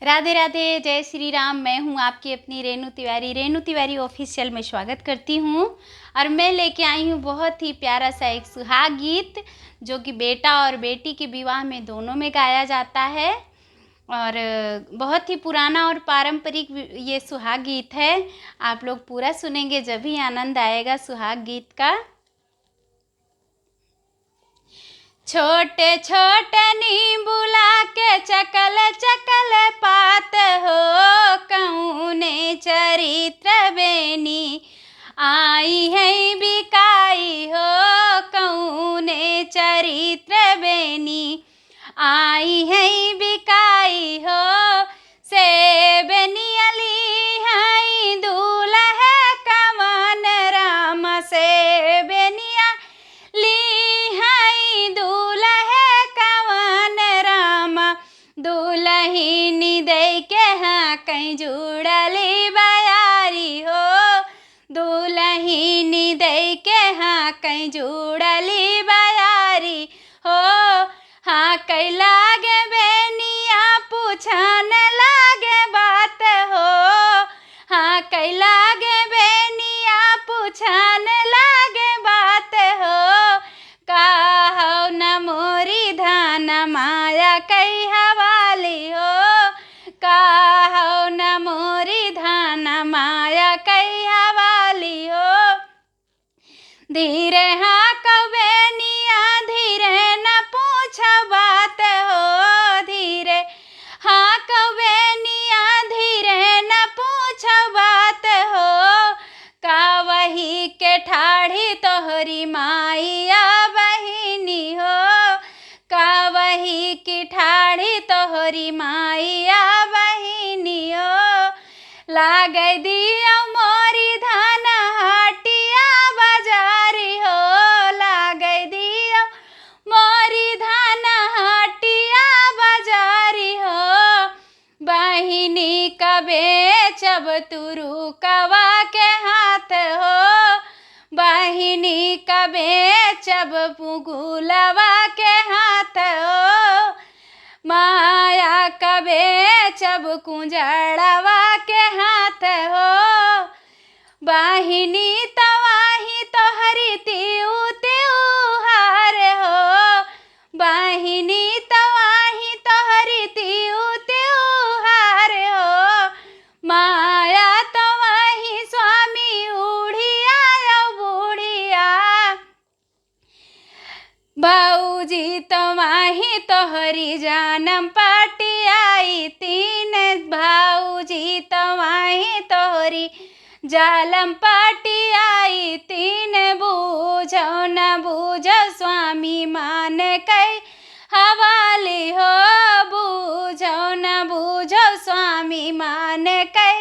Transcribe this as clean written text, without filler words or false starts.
राधे राधे, जय श्री राम। मैं हूँ आपकी अपनी रेणु तिवारी ऑफिशियल में स्वागत करती हूँ। और मैं लेके आई हूँ बहुत ही प्यारा सा एक सुहाग गीत, जो कि बेटा और बेटी के विवाह में दोनों में गाया जाता है। और बहुत ही पुराना और पारंपरिक ये सुहाग गीत है। आप लोग पूरा सुनेंगे जब भी आनंद आएगा सुहाग गीत का। छोटे छोटे नींबूला के चकल चकल पात हो, कौने चरित्र बेनी आई है बिकाई हो, कौने चरित्र बेनी आई है बिकाई हो। से बेनियली है दूल्हा कवन राम, से बेनिया ली है दूल्हा कवन राम। दुल्हिनी दे के हाँ कहीं जुड़ली बयारी हो, दुल्हिनी दे के हाँ कहीं जुड़ली बयारी हो। हाँ कई लागे बेनिया पूछन लागे बात हो, हाँ कई लागे बेनिया पूछन लागे बात हो। काहो न मोरी धान माया कई हवाली हो, काहो न मोरी धान माया कई हवाली हो। धीरे हाँ कवेनिया धीरे न पूछ बात हो, धीरे हाँ कवेनिया धीरे न पूछ बात हो। का वही के ठाढ़ी तोहरी माइया बहिनी हो, का वही की ठाढ़ी तोहरी माइया बहिनी हो। लाग दिया मोरी धान हाटिया बाजारी हो, लाग दिया मोरी धान हाटिया बाजारी हो। बहिनी कबे चब तुरु कवा के हाथ हो, बहिनी कबे चब पुगुलवा के हाथ हो। माया कबे चब कुंजड़वा के हाथ हो। बहिनी तवाही तोहरी तिउ त्योहार हो, बहिनी तवाही तोहरी तिउ त्योहार हो। माया तवाही स्वामी उड़िया यो बुढ़िया, बाऊजी तवाही तोहरी जानम पाटी आई तीन, भाऊजी तवाही तोहरी जालम पाटी आई तीन। बूझो न बूझो स्वामी मान कई हवाली हो, बूझो न बूझो स्वामी मान कई